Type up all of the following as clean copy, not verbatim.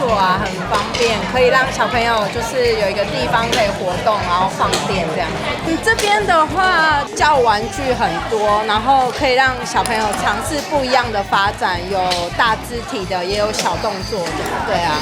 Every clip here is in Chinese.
錯啊，很方便，可以讓小朋友就是有一個地方可以活動，然後放電這樣。這邊的話，教玩具很多，然後可以讓小朋友嘗試不一樣的發展，有大肢體的，也有小動作的，對啊。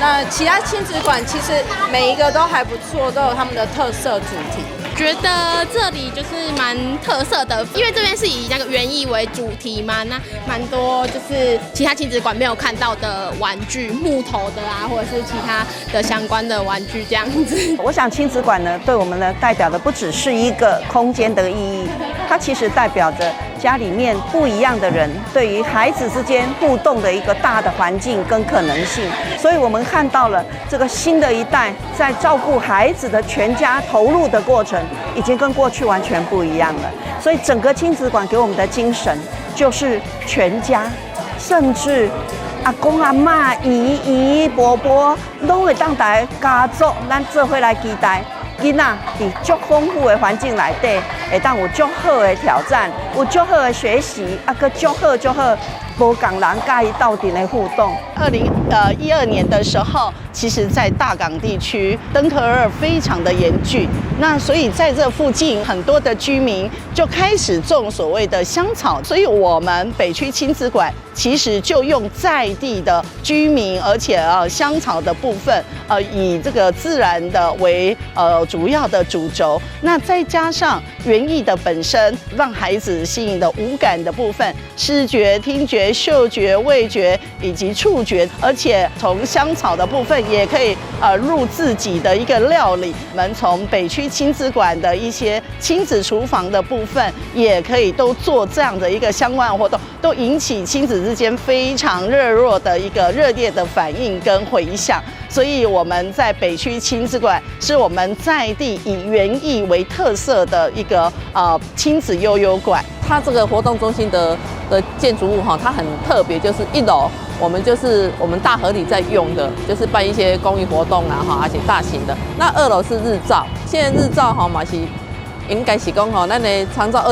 那其他親子館其實每一個都還不錯，都有他們的特色主題。覺得這裡就是蠻特色的，因為這邊是以那個園藝為主題嘛，那蠻多就是其他親子館沒有看到的玩具，木頭的啊，或者是其他的相關的玩具這樣子。我想親子館呢，對我們呢代表的不只是一個空間的意義，它其實代表着家裡面不一樣的人對於孩子之間互動的一個大的環境跟可能性。所以我們看到了這個新的一代在照顧孩子的全家投入的過程，已經跟過去完全不一樣了。所以整個親子館給我們的精神就是全家，甚至阿公阿嬤、姨姨伯伯都會當台家族，咱做伙來期待囡仔在足豐富的環境內底，會當有足好的挑戰，有足好的學習，個足好。不港人甲伊鬥陣的互動。2012年的時候，其實在大港地區登革熱非常的嚴峻，那所以在這附近很多的居民就開始種所謂的香草，所以我們北區親子館其實就用在地的居民，而且香草的部分以這個自然的為主要的主軸，那再加上園藝的本身，讓孩子吸引的五感的部分，視覺、聽覺、嗅覺、味覺以及觸覺，而且從香草的部分也可以入自己的一個料理。我們從北區親子館的一些親子廚房的部分，也可以都做這樣的一個相關活動，都引起親子之間非常熱絡的一個熱烈的反應跟回響。所以我們在北區親子館是我們在地以園藝為特色的一個親子悠遊館。它這個活動中心的建築物哈，它很特別，就是1樓我們大合里在用的，就是辦一些公益活動啊哈，而且大型的。那2樓是日照，現在日照哈嘛是應該是講哈，咱的長照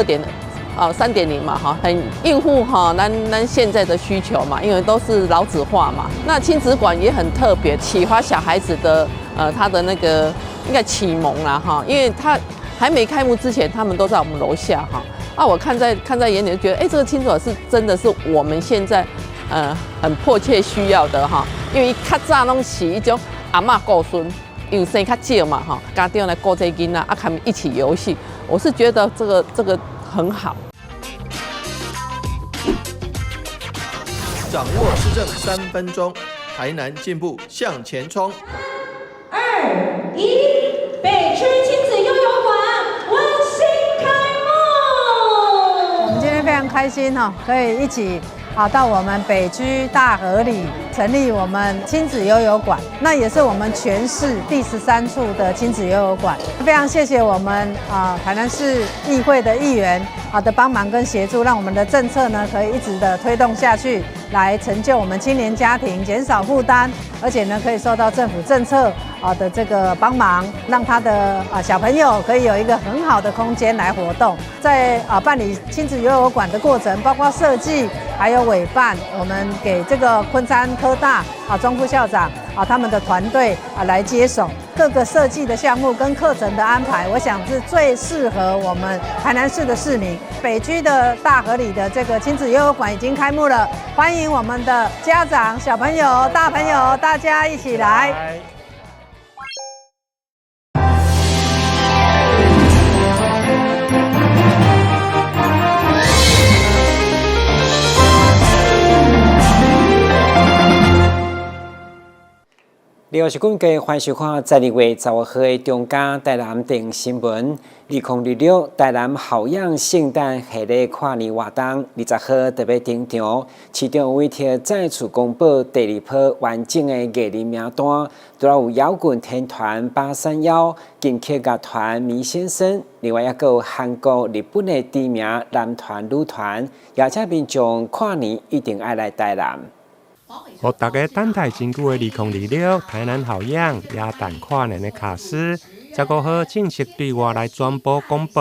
3.0嘛哈，很應付哈咱現在的需求嘛，因為都是老子化嘛。那親子館也很特別，啟發小孩子的他的那個應該啟蒙啦哈，因為他還沒開幕之前，他們都在我們樓下哈。我看在眼裡就覺得，這個親子館是真的是我們現在很迫切需要的哈，因為較早攏是一種阿嬤顧孫，因為生較少嘛哈，家長來顧這囡仔，他們一起遊戲，我是覺得這個很好。掌握施政3分鐘，台南進步向前衝。2、1，北區親子悠遊館溫馨開幕。我們今天非常開心哈，可以一起到我們北區大合里成立我們親子悠遊館，那也是我們全市第13處的親子悠遊館。非常謝謝我們台南市議會的議員的幫忙跟協助，讓我們的政策呢可以一直的推動下去，來成就我們青年家庭減少負擔，而且呢可以受到政府政策的這個幫忙，讓他的小朋友可以有一個很好的空間來活動。在辦理親子悠遊館的過程，包括設計還有委辦，我們給這個昆山科大莊副校長他們的團隊來接手各個設計的項目跟課程的安排，我想是最適合我們台南市的市民。北區的大合里的這個親子悠遊館已經開幕了，歡迎我們的家長、小朋友、大朋友，大家一起來。你好，是各位歡迎收看12月15號的中嘉台南電新聞。2026台南後陽聖誕系列跨年活動20號特別登場，市長委託再次公布第2波完整的藝人名單，除了有搖滾天團831、金曲樂團麋先生，另外還有韓國、日本的知名男團、女團，邀請民眾跨年一定愛來台南。予大家等待真久的2026台南後陽耶誕跨年的卡司，15號正式對外來宣布公布。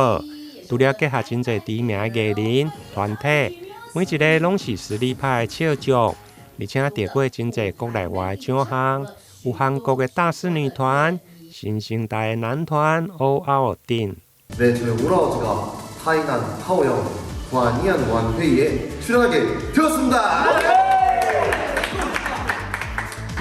除了結合真濟知名藝人團體，每一個攏是實力派的笑匠，而且得過真濟國內外的獎項，有韓國的大師女團、新生代的男團 All Our Team。 네, 저희 오라워즈가 타이난 하오영 관이안 완회의에 출연하게 되었습니다.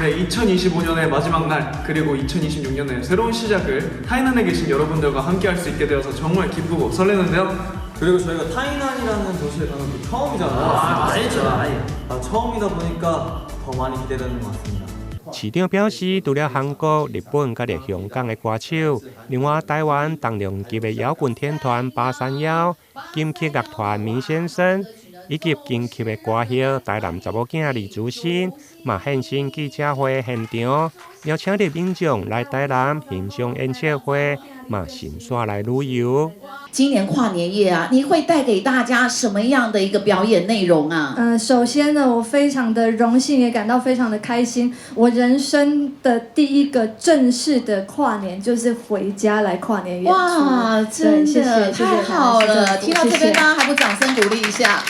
네, 2025년의 마지막 날 그리고 2026년의 새로운 시작을 타이난에 계신 여러분들과 함께 할 수 있게 되어서 정말 기쁘고 설레는데요. 그리고 저희가 타이난이라는 도시에 가는 게 처음이잖아요. 알죠. 처음이다 보니까 더 많이 기대되는 것 같습니다. 市長表示，除了韓國、日本甲嚟香港的歌手，另外台灣重量級的搖滾天團八三夭、金曲樂團麋先生，以及金曲的歌后台南查某囝李祖新，嘛現身記者會現場，邀請啲民眾來台南欣賞演唱會，嘛順線來旅遊。今年跨年夜啊，你會帶給大家什麼樣的一個表演內容啊？首先呢，我非常的榮幸，也感到非常的開心。我人生的第一個正式的跨年，就是回家來跨年演出。哇，真的太好了！聽到這邊，大家還不掌聲鼓勵一下？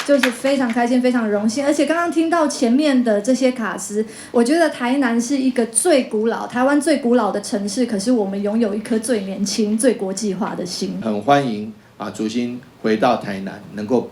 就是非常開心，非常榮幸。而且剛剛聽到前面的這些卡司，我覺得台南是一個最古老、台灣最古老的城市，可是我們擁有一顆最年輕、最國際化的心。很歡迎啊，祖新回到台南，能夠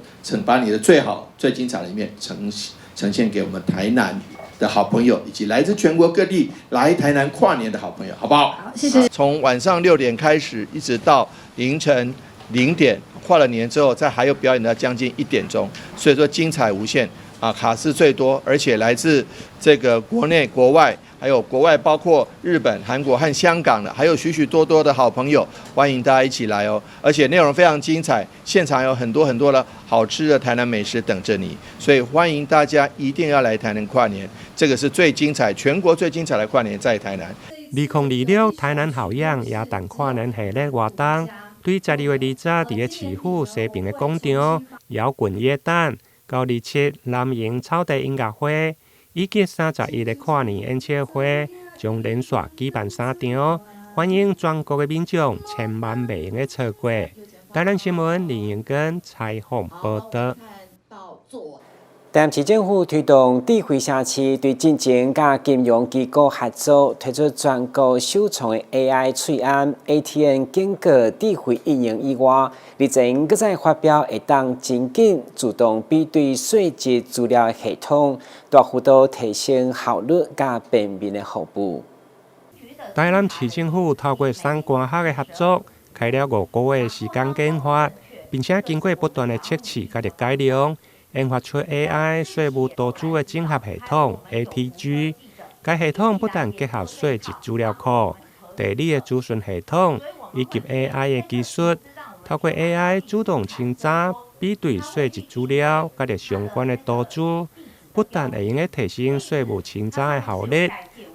把你的最好、最精彩的一面呈現給我們台南的好朋友，以及來自全國各地來台南跨年的好朋友，好不好？好，謝謝。從晚上6點開始，一直到凌晨0點，跨了年之後，再還有表演到將近1點鐘，所以說精彩無限啊，卡司最多，而且來自這個國內國外。還有國外，包括日本、韓國和香港的，還有許許多多的好朋友，歡迎大家一起來哦！而且內容非常精彩，現場有很多很多的好吃的台南美食等着你，所以歡迎大家一定要來台南跨年，這個是最精彩，全國最精彩的跨年在台南。2026台南好樣耶誕跨年系列活動，對12月20日在市府西邊的廣場搖滾耶誕，到27南營草地音樂會。以及31日跨年演唱會將連續舉辦3場，歡迎全國的民眾千萬袂用的錯過。台南新聞林彥根採訪報道。台南市政府推動智慧城市，對進前甲金融機構合作，推出全國首創的 AI 翠安 ATM 經過智慧應用以外，日前閣再發表會當真緊自動比對稅籍資料的系統，大幅度提升效率甲便民的服務。台南市政府透過3官學的合作，開了5個月時間研發，並且經過不斷的測試甲改良。研發出 AI 稅務圖資的整合系統 ATG， 該系統不但結合稅籍資料庫、地理的資訊系統以及 AI 的技術，透過 AI 主動清查、比對稅籍資料甲相關的圖資，不但會用來提升稅務清查的效率，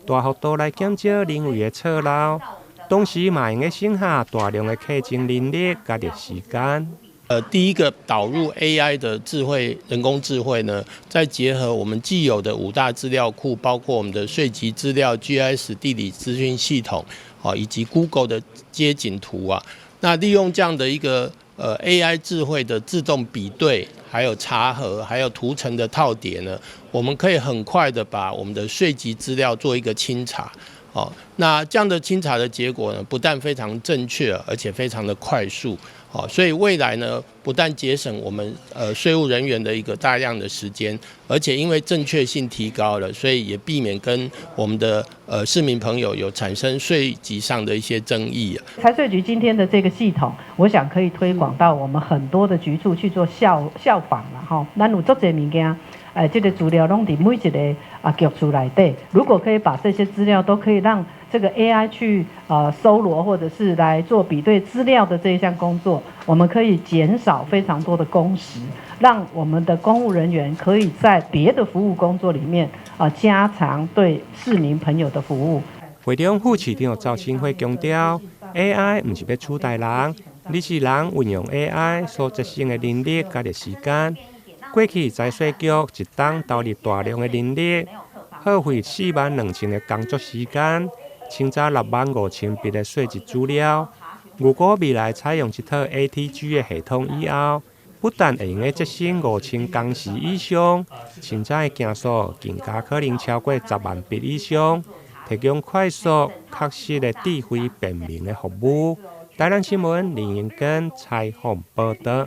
大幅度來減少人為的錯漏，同時嘛用來省下大量的客徵人力甲時間。第一個導入 AI 的人工智慧呢，再結合我們既有的5大資料庫，包括我們的稅籍資料、GIS 地理資訊系統，以及 Google 的街景圖啊，那利用這樣的一個AI 智慧的自動比對，還有查核，還有圖層的套疊呢，我們可以很快的把我們的稅籍資料做一個清查。那這樣的清查的結果呢，不但非常正確，而且非常的快速。所以未來呢，不但節省我們稅務人員的一個大量的時間，而且因為正確性提高了，所以也避免跟我們的市民朋友有產生稅籍上的一些爭議啊。財稅局今天的這個系統，我想可以推廣到我們很多的局處去做效仿了哈。咱有足儕物件，這個資料攏在每一個局處內底，如果可以把這些資料都可以讓這個 AI 去搜羅或者是來做比對資料的這一項工作，我們可以減少非常多的工時，讓我們的公務人員可以在別的服務工作裡面加強對市民朋友的服務。會中副市長趙新輝強調 ，AI 不是要取代人，而是人運用 AI 所節省的人力甲時間。過去財稅局一冬投入大量的人力，耗費42000的工作時間，清查65000筆的稅籍資料。如果未來採用一套 ATG 的系統以後，不但會用節省5000工時以上，凊彩的件數更加可能超過10萬筆以上，提供快速、確實的智慧便民的服務。台南新聞林英根採訪報道。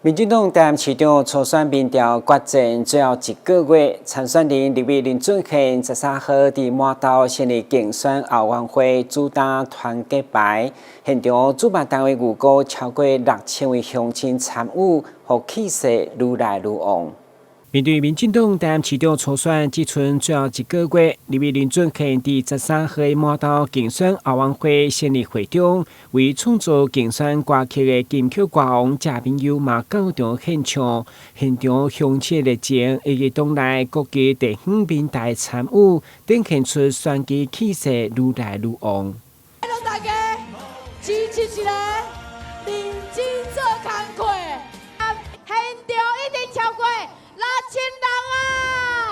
民進黨台南市長初選民調決戰最後一個月，參選人立委林俊憲13號佇麻豆成立競選後援會主打團結牌，現場主辦單位預估超過6000位鄉親參與，互氣勢愈來愈旺。面對民進黨台南市長初選只剩最後一個月，立委林俊憲佇13號麻豆競選後援會成立會中，為創造競選歌曲的金曲歌王謝銘祐嘛到場獻唱，現場鄉親熱情以及黨內各級地方民代參與，展現出選舉氣勢愈來愈旺。大家支持一下，認真做工課，現場一定超過6000人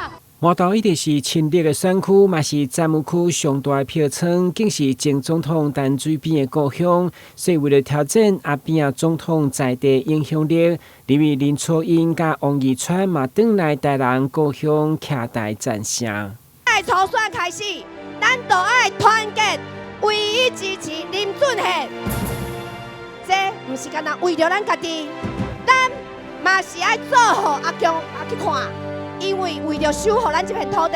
啊！麻豆一直是親綠的選區，嘛是站務區上大的票倉，更是前總統陳水扁的故鄉。所以為了挑戰阿扁總統在地影響力，立委林楚英甲王義川嘛轉來台南故鄉徛台戰聲。在初選開始，咱都愛團結，唯一支持林俊憲。這不是干那為了咱家己，咱嘛是愛做好阿強去看，因為為了守護咱這片土地，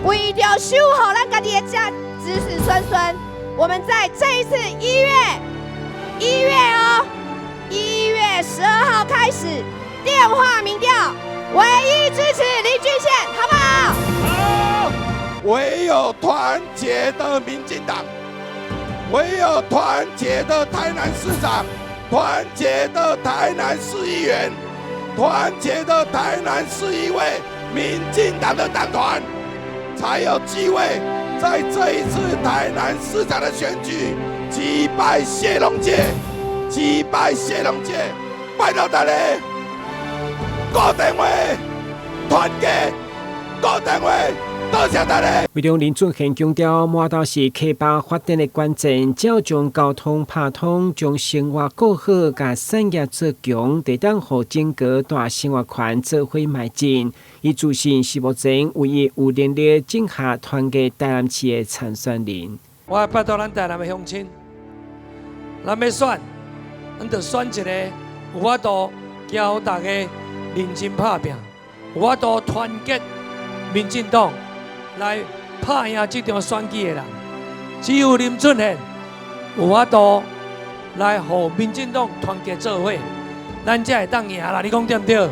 為了守護咱家己的家子子孫孫，我們在這一次1月12號開始電話民調，唯一支持林俊憲，好不好？好，唯有團結的民進黨，唯有團結的台南市長，團結的台南市議員，團結的台南市議會，民進黨的黨團，才有機會在這一次台南市長的選舉擊敗謝龍介，拜託大家打電話團結，打電話多謝大家。為了林俊憲強調，麻豆是開發發展的關鍵，只要將交通拍通，將生活過好，甲產業做強，得當互整個大生活圈做伙邁進。伊自信是目前唯一有能力整合團結台南市的參選人。我拜託咱台南的鄉親，咱要選，咱就選一個有法度交大家認真拍拼，有法度團結民進黨來拍贏這場選舉的人。只有林俊憲有法度來和民進黨團結做伙，咱才會當贏啦！你講對不對？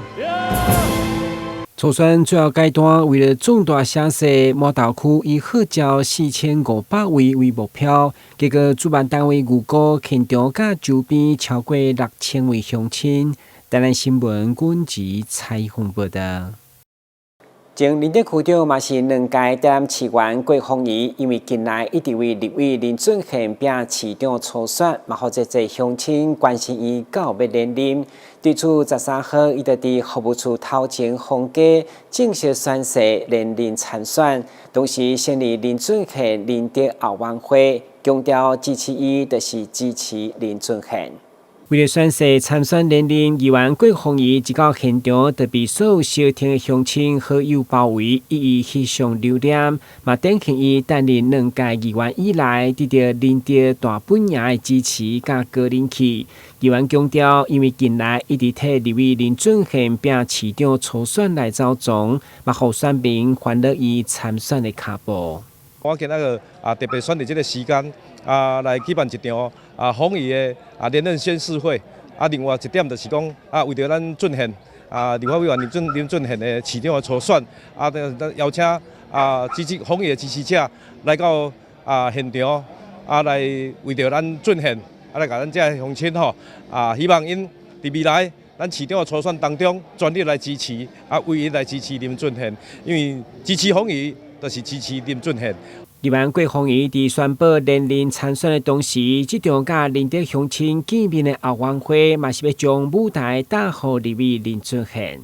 初選最後階段，為了壯大聲勢，麻豆區以號召4500位為目標，結果主辦單位預估現場甲周邊超過6000位鄉親。台南新聞阮吉採訪報道。前林德區長嘛是2屆台南市員郭鳳儀，因為近來一直為立委林俊憲拼市長初選，嘛好儕鄉親關心伊到要連任。對此13號，伊就佇服務處頭前封街正式宣誓連任參選，同時成立林俊憲林德後援會，強調支持伊就是支持林俊憲。為了宣誓參選連任，議員郭鳳儀一到現場，就被所有消停的鄉親好友包圍，一一翕相留念，嘛展現伊擔任2屆議員以來，得到林德大本營的支持甲高人氣。議員強調，因為近來一直替立委林俊憲拼市長初選來走總，嘛互選民歡樂伊參選的腳步。我今仔個特別選擇這個時間來舉辦一場鳳儀的連任宣誓會。另外一點就是講為着咱俊憲立法委員林俊憲的市長的初選邀請支持鳳儀的支持者來到現場來為着咱俊憲來甲咱這鄉親吼希望因佇未來咱市長的初選當中全力來支持唯一來支持林俊憲，因為支持鳳儀就是支持林俊憲。立委郭鳳儀在宣布連任參選的同時，這場甲林德鄉親見面的後援會，嘛是要將舞台打給立委林俊憲。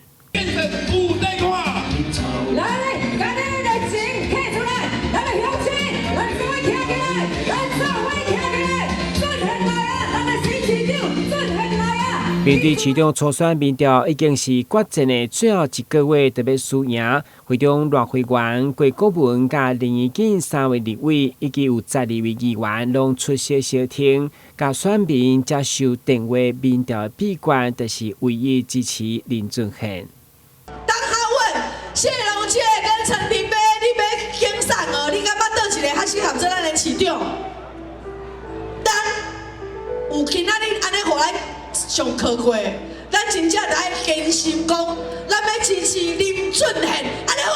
面對市長初選民調已經是決戰的最後一個月，特別輸贏，會中賴慧媛、郭國文甲林宜景3位立委，以及有12位議員攏出席相聽，甲選民接受電話民調的閉關，就是唯一支持林俊憲。當他問謝龍介跟陳平飛，你要興啥哦？你敢捌倒一個較適合做咱的市長？當有今仔日安尼互咱上課會，咱真正着愛堅心講，咱要支持林俊憲，安尼好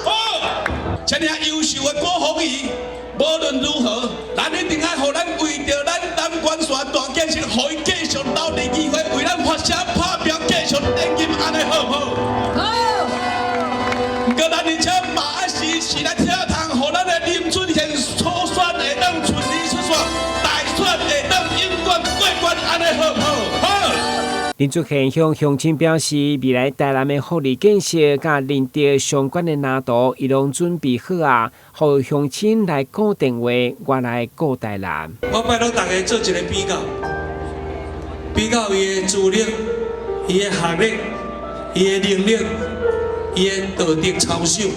無？好，這樣優秀的郭鳳儀，無論如何，咱一定愛互咱為着咱南關縣大建設，互伊繼續留佇議會，為咱發聲拍拼，繼續演進，安尼好唔好？好。閣咱而且嘛愛是來聽堂，互咱的林俊憲初選會當順利出選，大選會當永遠過關，安尼好唔好？林俊憲向鄉親表示，未來台南的福利建設甲林地相關的藍圖，伊攏準備好啊，互鄉親來顧電話，我來顧台南。我拜託大家做一個比較，比較伊的資歷、伊的學歷、伊的能力、伊的道德操守，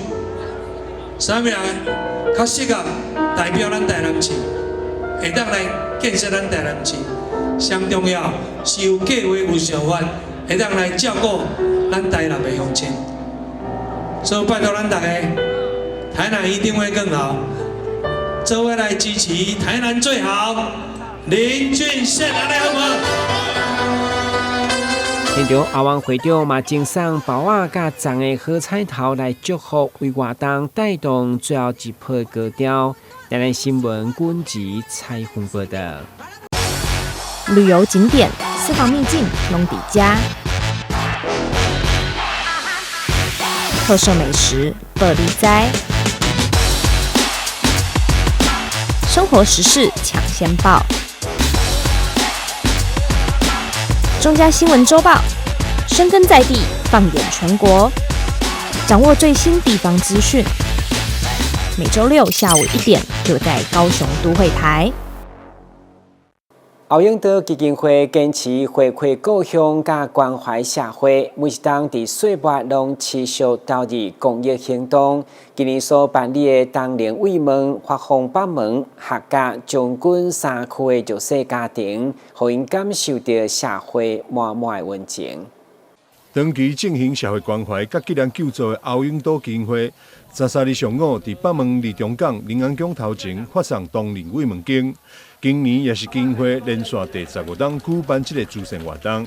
啥物人較適合代表咱台南市，會當來建設咱台南市。上重要是有計劃、有想法，會當來照顧咱台南的鄉親。所以拜託咱大家，台南一定會更好。做伙來支持台南最好，林俊憲，安尼好唔好？現場阿王會長嘛贈送包仔甲粽的好彩頭來祝福，為活動帶動最後一波高調。台南新聞軍籍採訪報道。旅遊景點、私房秘境攏底家，特色美食不離哉，生活時事搶先報，中嘉新聞週報，深耕在地，放眼全國，掌握最新地方資訊。每週六下午1點，就在高雄都會台。歐永德基金會堅持回饋故鄉甲關懷社會，每一檔佇歲末攏持續投入公益行動。今年所辦理的冬聯慰問發放北門、客家、將軍3區的弱勢家庭，互因感受到社會滿滿的溫情。長期進行社會關懷甲吉人救助的歐永德基金會，13日上午佇北門立中港臨安宮頭前發送冬聯慰問經。今年也是基金會連續第15檔舉辦這個慈善活動，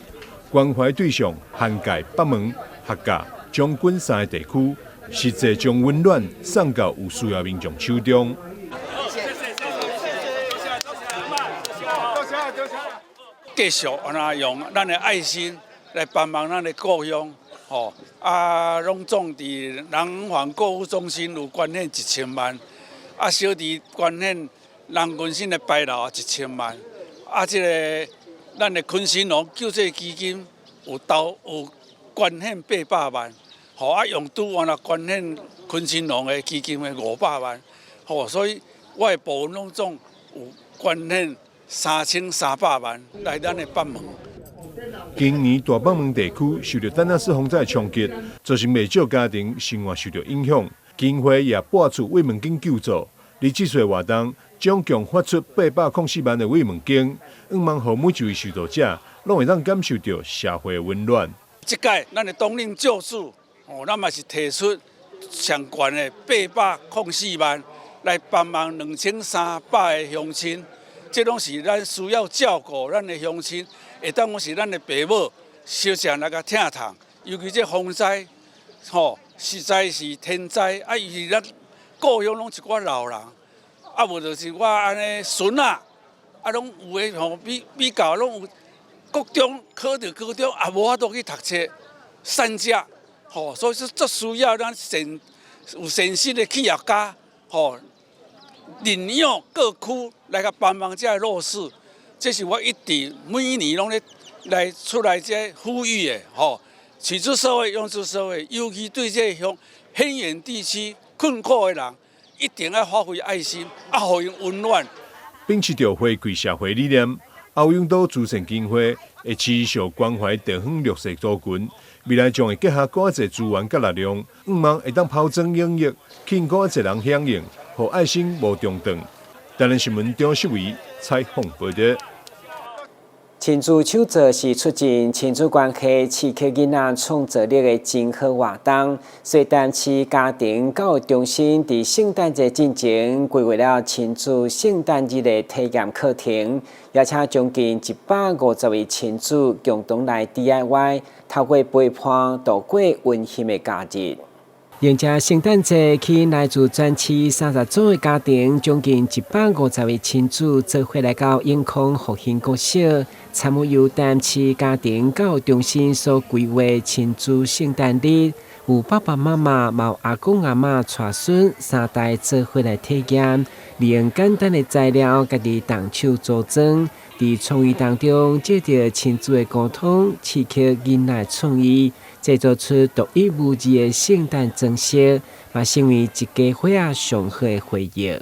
關懷對象涵蓋北門、客家、將軍3個地區，實際將溫暖送到有需要民眾手中。繼續用咱的愛心來幫忙咱的故鄉，攏總佇人環購物中心有捐獻1000萬，小弟捐獻。人群新的白樓1000萬，這個咱的昆新龍救濟基金有捐獻800萬，用拄完了捐獻昆新龍的基金的500萬，所以我的部分攏總有捐獻3300萬來咱的北門。今年大北門地區受到丹那斯風災衝擊，造成未少家庭生活受到影響，基金會也撥出慰問金救助。在這次活動，總共發出804萬的慰問金，希望讓每一位受助者攏會當感受到社會的溫暖。這屆咱的冬令救助，咱嘛是提出上懸的804萬來幫忙2300個鄉親，這攏是咱需要照顧咱的鄉親，會當講是咱的爸母小常來個疼痛，尤其這風災，實在是天災，尤其咱故鄉攏一寡老人。無就是我安尼孫啊，攏有誒比較攏有國中考到高中，無法度去讀冊，產者，所以說足需要咱有誠心的企業家，領養各區來個幫忙這弱勢，這是我一直每年攏咧來出來這呼籲的，取之社會，用之社會，尤其對這鄉偏遠地區困苦的人。一定要發揮愛心，互因溫暖。秉持着回饋社會理念，歐永都慈善基金會會持續關懷地方弱勢族群，未來將會結合更濟資源甲力量，希望會當拋磚引玉，吸引更濟人響應，讓愛心無中斷。台南新聞張秀維採訪報道。親子手作是促進親子關係、刺激囡仔創造力的真好活動。水丹市家庭教育中心在聖誕節進前規劃了親子聖誕日的體驗課程，邀請將近150位親子共同來 DIY， 透過陪伴度過溫馨的假日。迎接聖誕節，去來自全市30組的家庭，將近150位親子做伙來到永康復興國小，參與由台南市家庭教育中心所規劃親子聖誕日，有爸爸媽媽、有阿公阿嬤帶孫3代做伙來體驗，利用簡單的材料，家己動手組裝，在創意當中借着親子的溝通，刺激囡仔創意。製作出獨一無二的聖誕裝飾，嘛成為一家伙上好的回憶。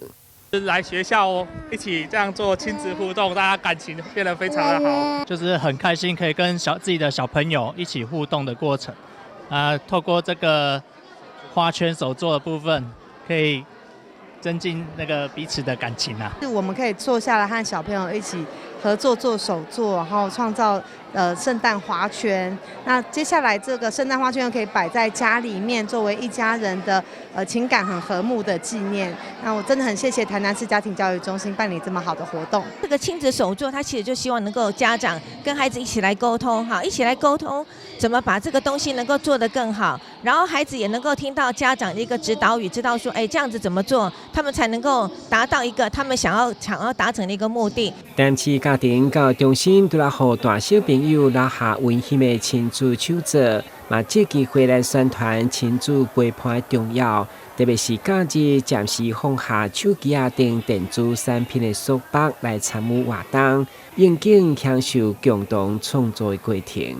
來學校一起這樣做親子互動，大家感情變得非常的好，就是很開心可以跟自己的小朋友一起互動的過程。透過這個花圈手作的部分，可以增進那個彼此的感情啊。我們可以坐下來和小朋友一起合作做手作，然後創造聖誕花圈。那接下來這個聖誕花圈可以擺在家裡面，作為一家人的情感很和睦的紀念。那我真的很謝謝台南市家庭教育中心辦理這麼好的活動。這個親子手作，它其實就希望能夠家長跟孩子一起來溝通，一起來溝通怎麼把這個東西能夠做得更好，然後孩子也能夠聽到家長的一個指導語，知道說，這樣子怎麼做，他們才能夠達到一個他們想要達成的一個目的。台南市家庭教育中心除了讓大小朋友留下溫馨的親子手作，嘛借機會來宣傳親子陪伴的重要，特別是假日暫時放下手機等電子產品的束縛來參與活動，應景享受共同創作的過程。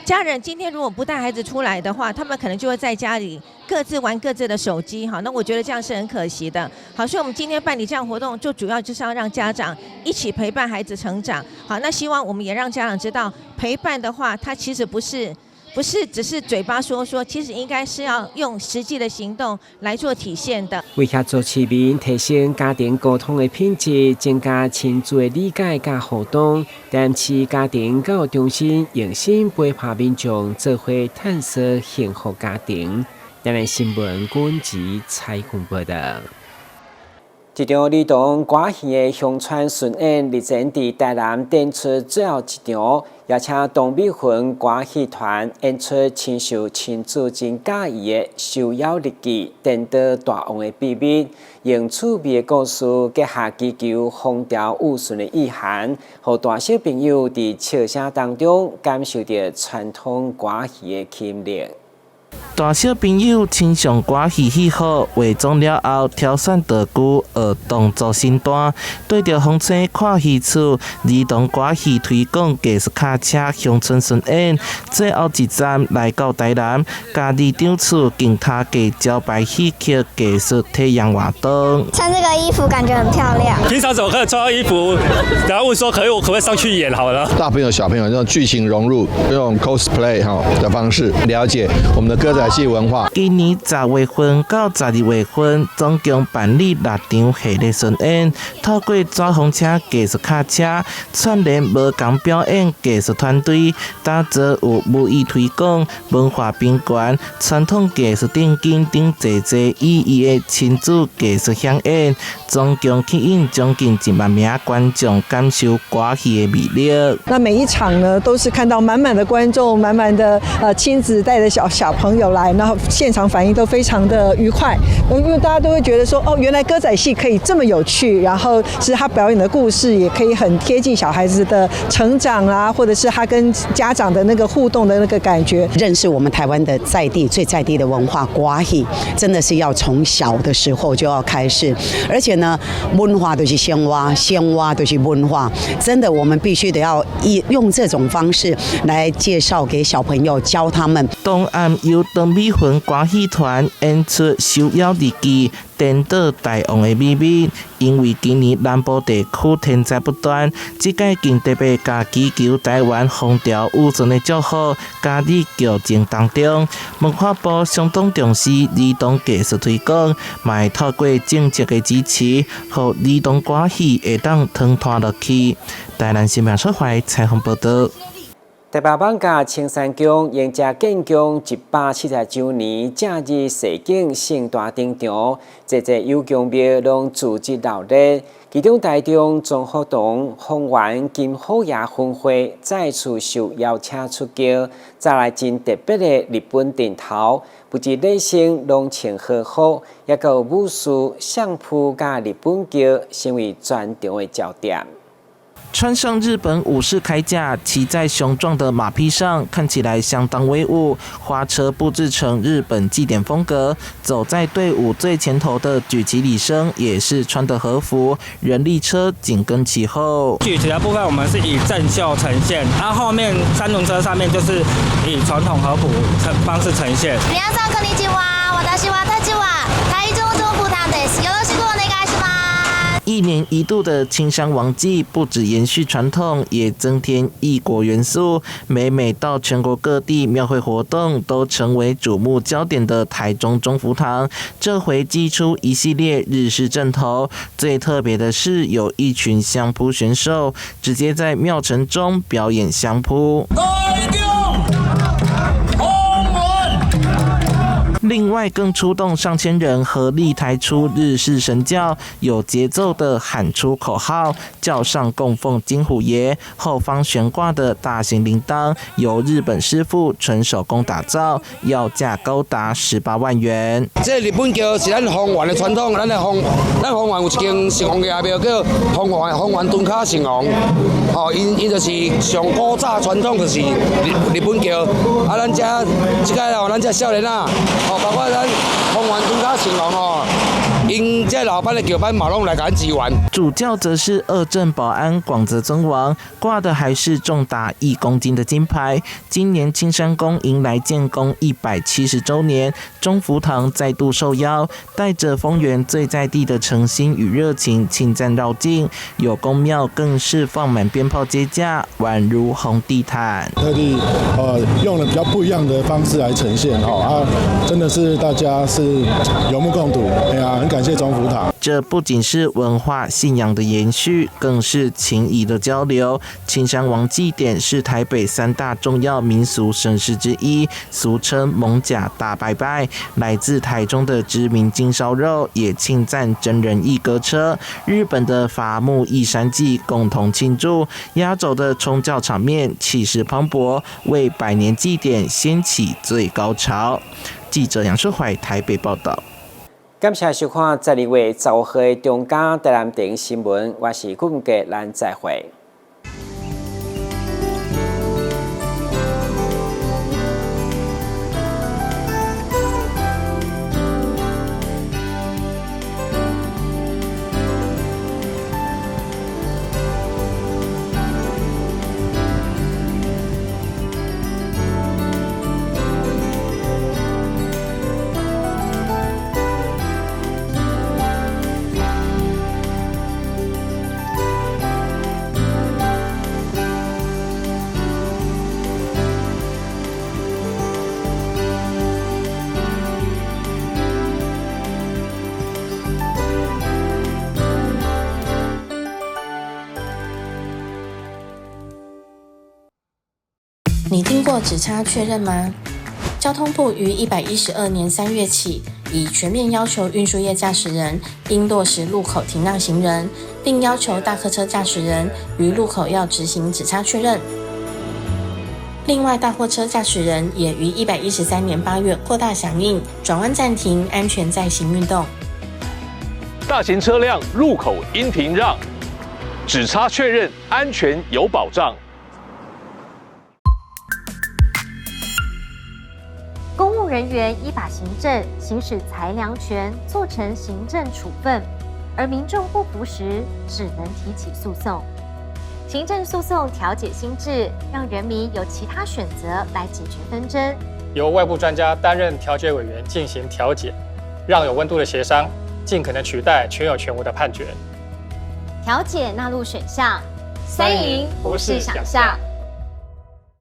家人今天如果不帶孩子出來的話，他們可能就會在家裡各自玩各自的手機，那我覺得這樣是很可惜的。好，所以我們今天辦理這樣活動，就主要就是要讓家長一起陪伴孩子成長。好，那希望我們也讓家長知道，陪伴的話，它其實不是只是嘴巴說，其實應該是要用實際的行動來做體現的。為協助市民提升家庭溝通的品質，增加親子的理解和互動，台南市家庭教育中心用心陪伴民眾，做伙探索幸福家庭。台南新聞阮吉採訪報道。一場兒童歌戲的鄉村巡演，日前在台南展出最後一場，邀請東美魂歌戲團演出親受親子真介意的受邀日記，顛倒大王的秘密，用趣味的故事結合祈求風調雨順的意涵，讓大小朋友在笑聲當中感受到傳統歌戲的吸引力。大小朋友親上歌戲喜好，化妝了後挑選道具學動作身段，對着風吹看戲處，兒童歌戲推廣藝術卡車鄉村巡演，最後一站來到台南，家己場處景他街招牌戲曲藝術體驗活動。穿這個衣服感覺很漂亮。平常怎麼可以穿到衣服？然後問說可不可以上去演好了？大朋友小朋友用劇情融入，用 cosplay 的方式了解我們的歌仔戲文化。今年10月份到12月份，總共辦理6場系列巡演，透過紙風車藝術卡車，串聯無同表演藝術團隊，打造有武藝推廣、文化賓館、傳統藝術電競等儕意義的親子藝術饗宴，總共吸引將近1萬名觀眾感受歌戲的魅力。那每一場呢，都是看到滿滿的觀眾，滿滿的親子帶着小朋友來，然後現場反應都非常的愉快，因為大家都會覺得說，哦，原來歌仔戲可以這麼有趣，然後是他表演的故事也可以很貼近小孩子的成長啊，或者是他跟家長的那個互動的那個感覺。認識我們台灣的最在地的文化歌戲，真的是要從小的時候就要開始，而且呢，文化都是生活，生活都是文化，真的我們必須得要用這種方式來介紹給小朋友，教他們。東岸由鄧美雲歌戲團演出受邀日記，顛倒台灣的秘密。因為今年南部地區天災不斷，這屆更特別加祈求台灣風調雨順的祝福加入劇情當中。文化部相當重視兒童藝術推廣，嘛透過政策的支持，讓兒童歌戲會當傳傳落去。台南新聞社會採訪報道。台北艋舺青山宮迎接建宮170周年正日盛景盛大登場，節節有宮廟攏組織鬧熱，其中台中中福堂豐原金虎爺分會再次受邀請出橋，再來真特別的日本陣頭，不止內心攏穿和服，也有武術相撲加日本橋成為專場的焦點。穿上日本武士鎧甲，騎在雄壯的馬匹上，看起來相當威武。花車布置成日本祭典風格，走在隊伍最前頭的舉旗禮生也是穿的和服，人力車緊跟其後。舉旗的部分我們是以正袖呈現，然後後面三輪車上面就是以傳統和服方式呈現。皆さんこんにちは。私は立は台中中福堂です。よろしくお願いします。一年一度的青山王祭不只延續傳統，也增添異國元素。每到全國各地廟會活動都成為矚目焦點的台中中福堂，這回祭出一系列日式陣頭。最特別的是，有一群相撲選手直接在廟城中表演相撲。另外，更出動上千人合力抬出日式神轎，有節奏的喊出口號，轎上供奉金虎爺，後方懸掛的大型鈴鐺由日本師傅純手工打造，要價高達18萬元。這日本轎是咱豐原的傳統，咱豐原有一間城隍爺廟叫豐原敦卡城隍，因就是上古早傳統就是日本轎，咱這個咱這少年啊。包括咱豐原敦卡城隍因這老班的轎班馬龍來趕支援。主轎則是二鎮保安廣澤尊王，掛的還是重達1公斤的金牌。今年青山宮迎來建宮170週年，中福堂再度受邀，帶着豐原最在地的誠心與熱情親贊繞境，有宮廟更是放滿鞭炮接駕，宛如紅地毯。特地用了比較不一樣的方式來呈現真的是大家是有目共睹，很感謝中福堂。這不僅是文化信仰的延續，更是情誼的交流。青山王祭典是台北3大重要民俗盛事之一，俗稱艋舺大拜拜。來自台中的知名金燒肉也慶讚真人藝歌車，日本的伐木義山祭共同慶祝，壓軸的衝轎場面氣勢磅礴，為百年祭典掀起最高潮。記者楊世懷台北報道。感謝收看12月15號的中嘉台南電影新聞，我是顧文傑，咱再會。你聽過只差確認嗎？交通部於112年3月起，已全面要求運輸業駕駛人應落實路口停讓行人，並要求大客車駕駛人於路口要執行只差確認。另外，大貨車駕駛人也於113年8月擴大響應轉彎暫停、安全再行運動。大型車輛路口應停讓，只差確認，安全有保障。公務人員依法行政，行使裁量權，做成行政處分，而民眾不服時，只能提起訴訟。行政訴訟調解心智，讓人民有其他選擇來解決紛爭，由外部專家擔任調解委員進行調解，讓有溫度的協商盡可能取代全有全無的判決。調解納入選項，3贏不是想象。